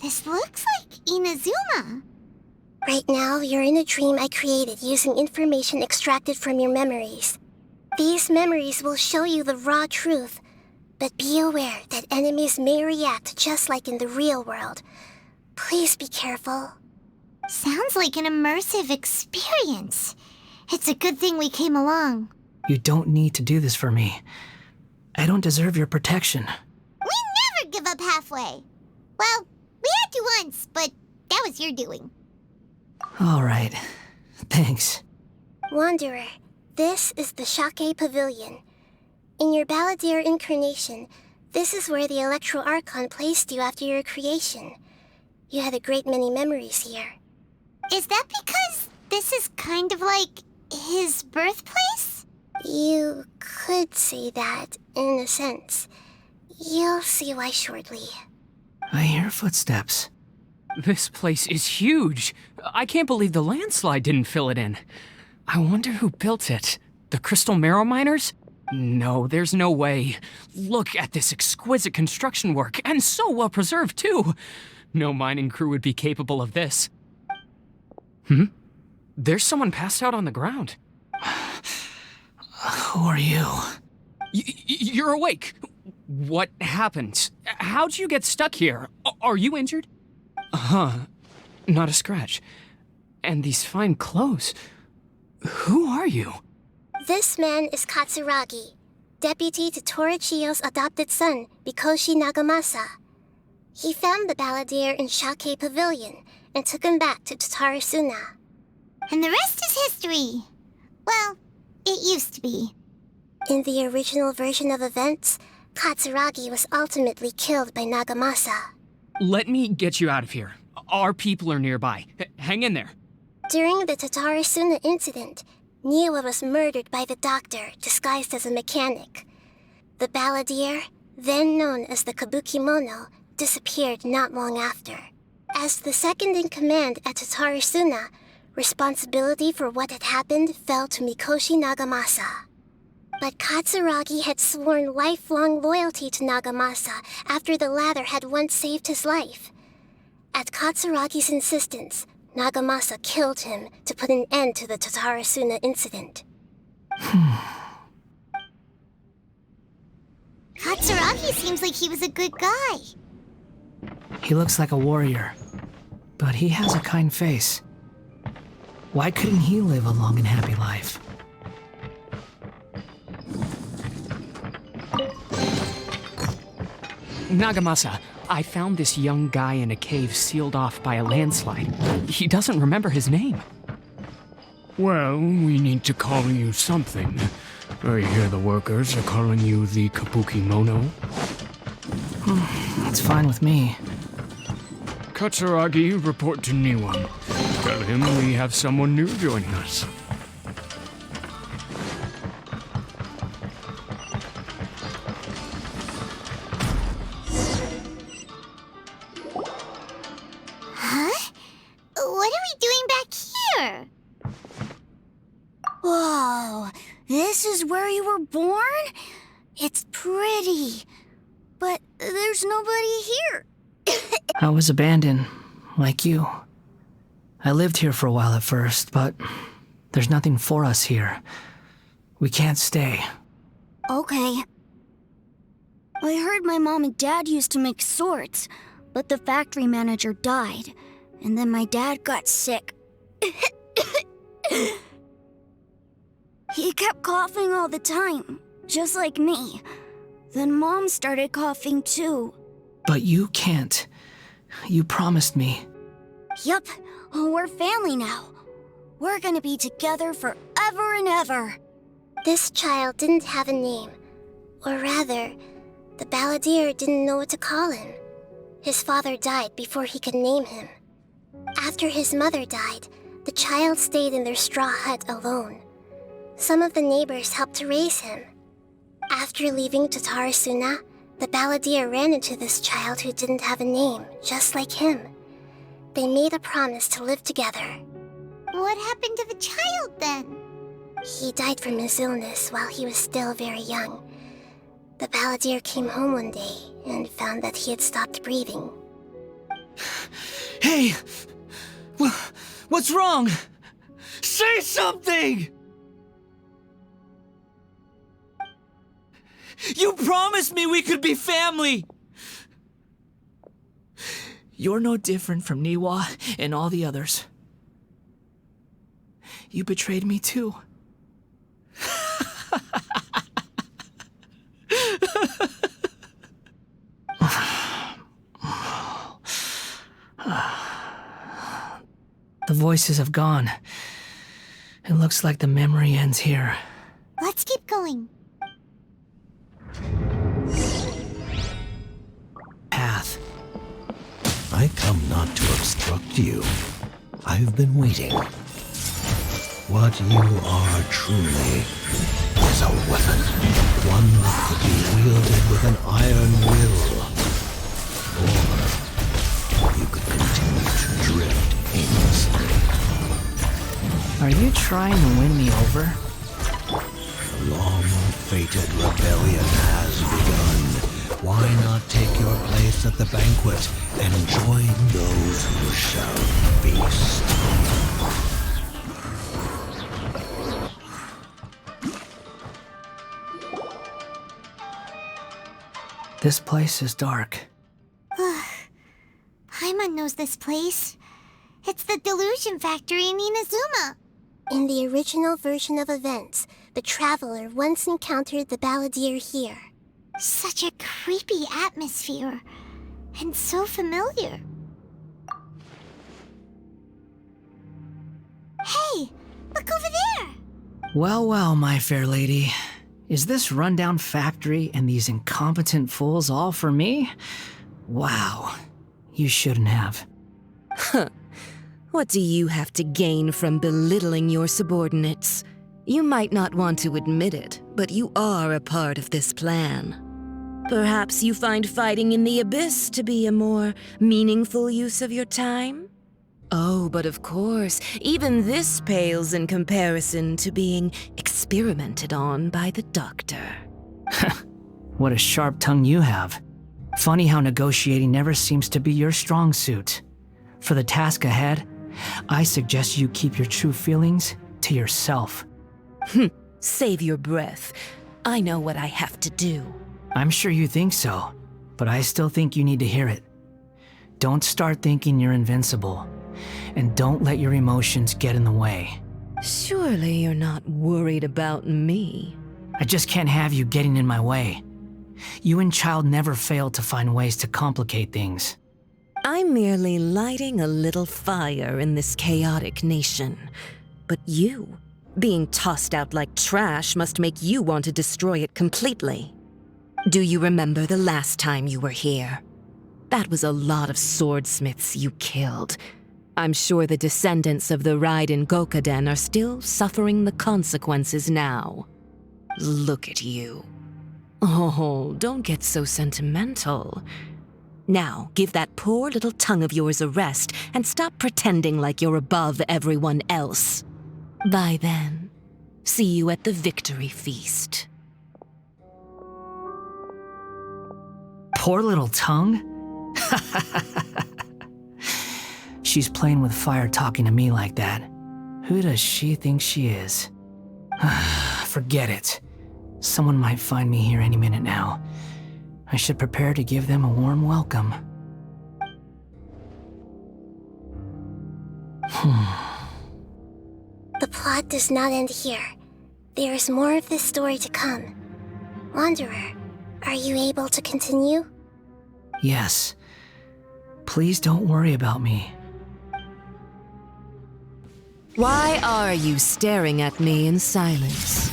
This looks like Inazuma. Right now, you're in a dream I created using information extracted from your memories. These memories will show you the raw truth, but be aware that enemies may react just like in the real world. Please be careful. Sounds like an immersive experience. It's a good thing we came along. You don't need to do this for me. I don't deserve your protection. We never give up halfway. Well, we had to once, but that was your doing. All right. Thanks. Wanderer, this is the Sebagai Pavilion. In your Ballader incarnation, this is where the Electro Archon placed you after your creation. You had a great many memories here. Is that because this is kind of like his birthplace? You could say that, in a sense. You'll see why shortly. I hear footsteps. This place is huge. I can't believe the landslide didn't fill it in. I wonder who built it. The Crystal Marrow Miners? No, there's no way. Look at this exquisite construction work, and so well preserved, too. No mining crew would be capable of this. There's someone passed out on the ground. Who are you? You're awake. What happened? How'd you get stuck here? Are you injured? Not a scratch. And these fine clothes. Who are you? This man is Katsuragi, deputy to Torichio's adopted son, Mikoshi Nagamasa. He found the Ballader in Sebagai Pavilion and took him back to Tatarasuna. And the rest is history. Well, it used to be. In the original version of events, Katsuragi was ultimately killed by Nagamasa. Let me get you out of here. Our people are nearby. Hang in there. During the Tatarasuna incident, Niwa was murdered by the doctor disguised as a mechanic. The Ballader, then known as the Kabukimono, disappeared not long after. As the second in command at Tatarasuna, responsibility for what had happened fell to Mikoshi Nagamasa. But Katsuragi had sworn lifelong loyalty to Nagamasa after the latter had once saved his life. At Katsuragi's insistence, Nagamasa killed him to put an end to the Tatarasuna incident. Katsuragi seems like he was a good guy. He looks like a warrior, but he has a kind face. Why couldn't he live a long and happy life? Nagamasa, I found this young guy in a cave sealed off by a landslide. He doesn't remember his name. Well, we need to call you something. I hear the workers are calling you the Kabukimono. It's fine with me. Katsuragi, report to Niwa. Tell him we have someone new joining us. Huh? What are we doing back here? Whoa, this is where you were born? It's pretty, but there's nobody here. I was abandoned, like you. I lived here for a while at first, but there's nothing for us here. We can't stay. Okay. I heard my mom and dad used to make swords, but the factory manager died, and then my dad got sick. He kept coughing all the time, just like me. Then Mom started coughing too. But you can't. You promised me. Yup, we're family now. We're gonna be together forever and ever. This child didn't have a name. Or rather, the Ballader didn't know what to call him. His father died before he could name him. After his mother died, the child stayed in their straw hut alone. Some of the neighbors helped to raise him. After leaving Tatarasuna, the Ballader ran into this child who didn't have a name, just like him. They made a promise to live together. What happened to the child then? He died from his illness while he was still very young. The Ballader came home one day and found that he had stopped breathing. Hey! What's wrong? Say something! You promised me we could be family! You're no different from Niwa and all the others. You betrayed me too. The voices have gone. It looks like the memory ends here. Let's keep going. Path. I come not to obstruct you. I've been waiting. What you are truly is a weapon. One that could be wielded with an iron will. Or you could continue to drift aimlessly. Are you trying to win me over? The long-fated rebellion has begun. Why not take your place at the banquet and join those who shall feast? This place is dark. Paimon knows this place. It's the delusion factory in Inazuma. In the original version of events, the traveler once encountered the Ballader here. Such a creepy atmosphere, and so familiar. Hey, look over there! Well, well, my fair lady. Is this rundown factory and these incompetent fools all for me? Wow. You shouldn't have. What do you have to gain from belittling your subordinates? You might not want to admit it, but you are a part of this plan. Perhaps you find fighting in the abyss to be a more meaningful use of your time? Oh, but of course, even this pales in comparison to being experimented on by the doctor. What a sharp tongue you have. Funny how negotiating never seems to be your strong suit. For the task ahead, I suggest you keep your true feelings to yourself. Save your breath. I know what I have to do. I'm sure you think so, but I still think you need to hear it. Don't start thinking you're invincible, and don't let your emotions get in the way. Surely you're not worried about me. I just can't have you getting in my way. You and Child never fail to find ways to complicate things. I'm merely lighting a little fire in this chaotic nation. But you, being tossed out like trash, must make you want to destroy it completely. Do you remember the last time you were here? That was a lot of swordsmiths you killed. I'm sure the descendants of the Raiden Gokaden are still suffering the consequences now. Look at you. Oh, don't get so sentimental. Now, give that poor little tongue of yours a rest and stop pretending like you're above everyone else. Bye then. See you at the victory feast. Poor little tongue? She's playing with fire talking to me like that. Who does she think she is? Forget it. Someone might find me here any minute now. I should prepare to give them a warm welcome. The plot does not end here. There is more of this story to come. Wanderer, are you able to continue? Yes. Please don't worry about me. Why are you staring at me in silence?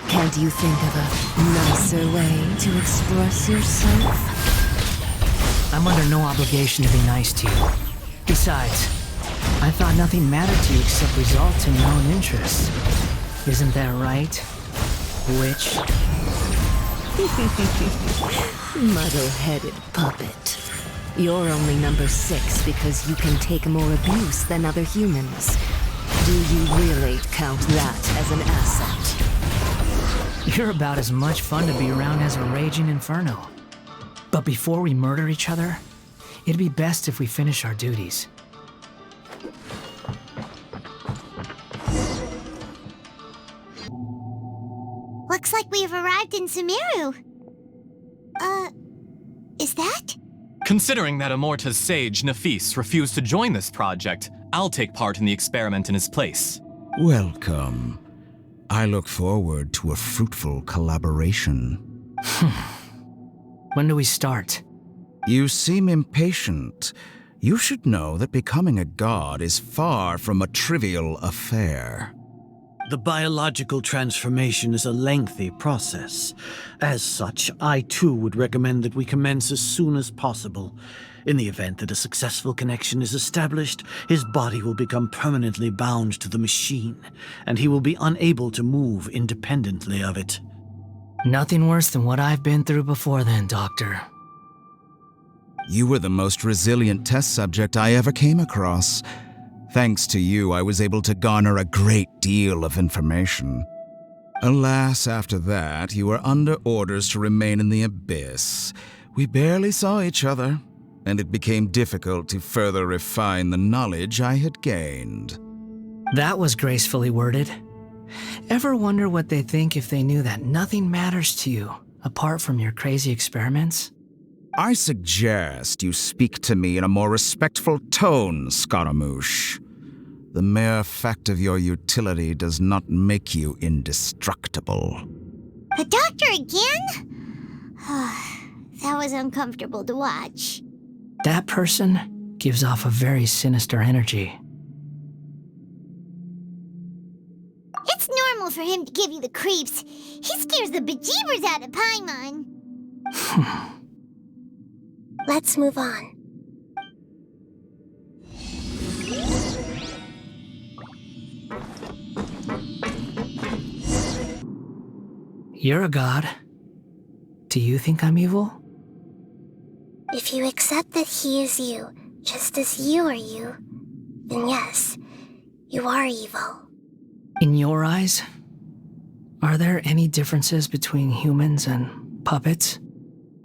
Can't you think of a nicer way to express yourself? I'm under no obligation to be nice to you. Besides, I thought nothing mattered to you except results and your own interests. Isn't that right, witch? Muddle-headed puppet. You're only number 6 because you can take more abuse than other humans. Do you really count that as an asset? You're about as much fun to be around as a raging inferno. But before we murder each other, It'd be best if we finish our duties. Looks like we've arrived in Sumeru. Is that? Considering that Amorta's sage, Nafis, refused to join this project, I'll take part in the experiment in his place. Welcome. I look forward to a fruitful collaboration. When do we start? You seem impatient. You should know that becoming a god is far from a trivial affair. The biological transformation is a lengthy process. As such, I too would recommend that we commence as soon as possible. In the event that a successful connection is established, his body will become permanently bound to the machine, and he will be unable to move independently of it. Nothing worse than what I've been through before then, Doctor. You were the most resilient test subject I ever came across. Thanks to you, I was able to garner a great deal of information. Alas, after that, you were under orders to remain in the abyss. We barely saw each other, and it became difficult to further refine the knowledge I had gained. That was gracefully worded. Ever wonder what they think if they knew that nothing matters to you apart from your crazy experiments? I suggest you speak to me in a more respectful tone, Scaramouche. The mere fact of your utility does not make you indestructible. The doctor again? That was uncomfortable to watch. That person gives off a very sinister energy. It's normal for him to give you the creeps. He scares the bejeebers out of Paimon. Let's move on. You're a god. Do you think I'm evil? If you accept that he is you, just as you are you, then yes, you are evil. In your eyes, are there any differences between humans and puppets?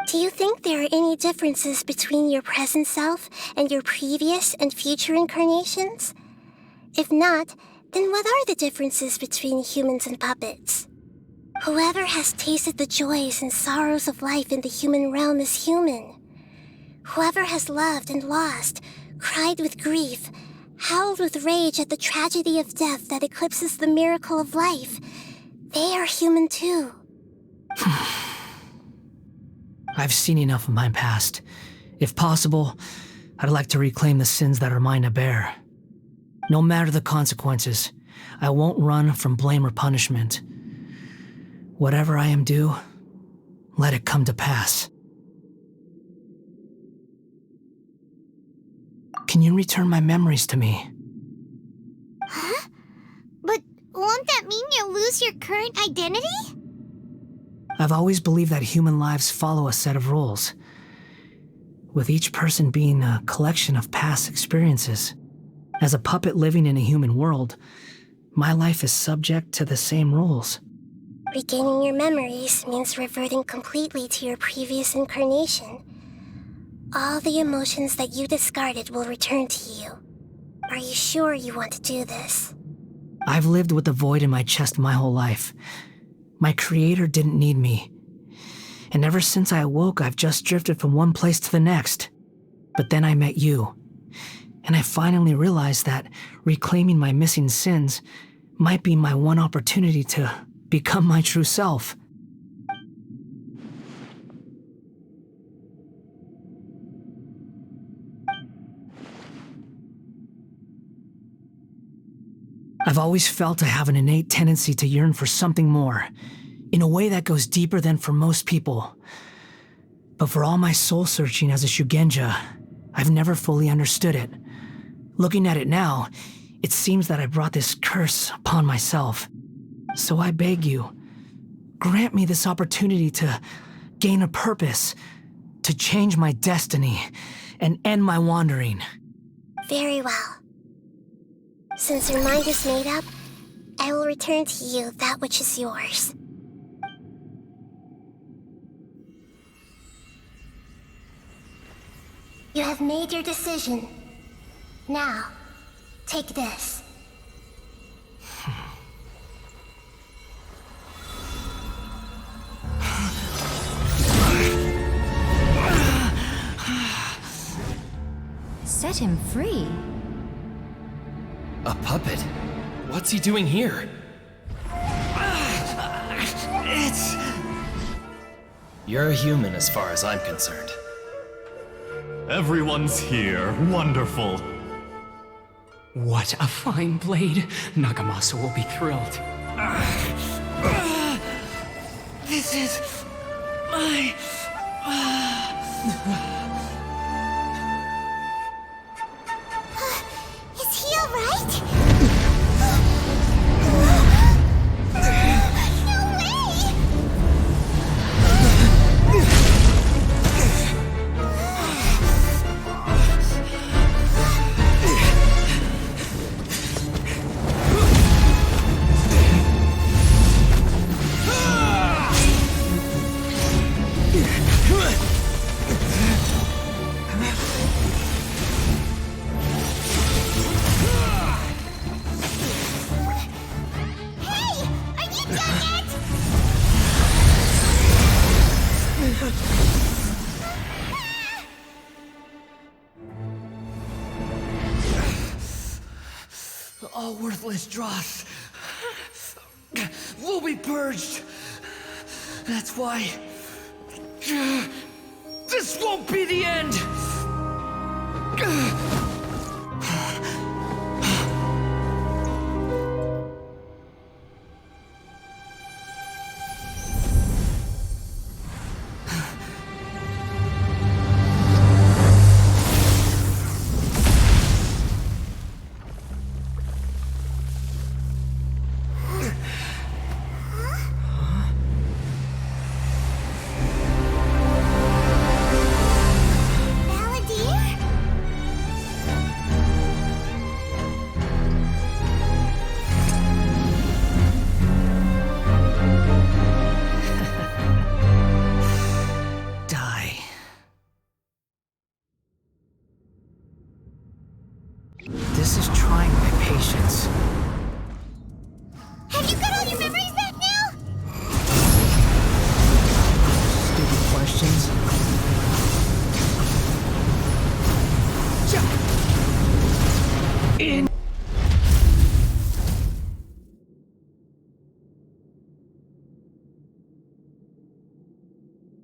Do you think there are any differences between your present self and your previous and future incarnations? If not, then what are the differences between humans and puppets? Whoever has tasted the joys and sorrows of life in the human realm is human. Whoever has loved and lost, cried with grief, howled with rage at the tragedy of death that eclipses the miracle of life, they are human too. I've seen enough of my past. If possible, I'd like to reclaim the sins that are mine to bear. No matter the consequences, I won't run from blame or punishment. Whatever I am due, let it come to pass. Can you return my memories to me? Huh? But won't that mean you'll lose your current identity? I've always believed that human lives follow a set of rules, with each person being a collection of past experiences. As a puppet living in a human world, my life is subject to the same rules. Regaining your memories means reverting completely to your previous incarnation. All the emotions that you discarded will return to you. Are you sure you want to do this? I've lived with the void in my chest my whole life. My creator didn't need me. And ever since I awoke, I've just drifted from one place to the next. But then I met you. And I finally realized that reclaiming my missing sins might be my one opportunity to become my true self. I've always felt I have an innate tendency to yearn for something more, in a way that goes deeper than for most people. But for all my soul-searching as a Shugenja, I've never fully understood it. Looking at it now, it seems that I brought this curse upon myself. So I beg you, grant me this opportunity to gain a purpose, to change my destiny, and end my wandering. Very well. Since your mind is made up, I will return to you that which is yours. You have made your decision. Now, take this. Set him free. A puppet? What's he doing here? It's... You're a human as far as I'm concerned. Everyone's here. Wonderful. What a fine blade. Nagamasa will be thrilled. This is... my... Is he alright? No way! All worthless dross will be purged. That's why this won't be the end. This is trying my patience. Have you got all your memories back now? Stupid questions. In.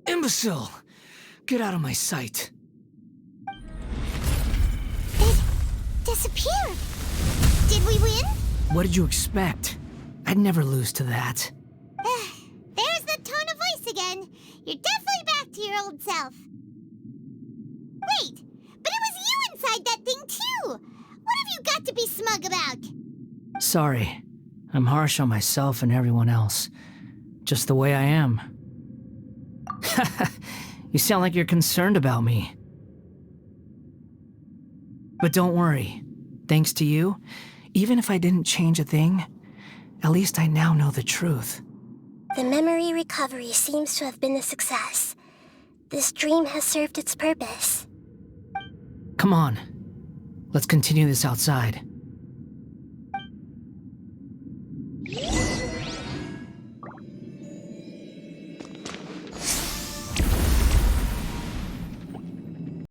Imbecile! Get out of my sight. Disappeared. Did we win? What did you expect? I'd never lose to that. There's the tone of voice again. You're definitely back to your old self. Wait, but it was you inside that thing too. What have you got to be smug about? Sorry. I'm harsh on myself and everyone else. Just the way I am. You sound like you're concerned about me. But don't worry. Thanks to you, even if I didn't change a thing, at least I now know the truth. The memory recovery seems to have been a success. This dream has served its purpose. Come on. Let's continue this outside.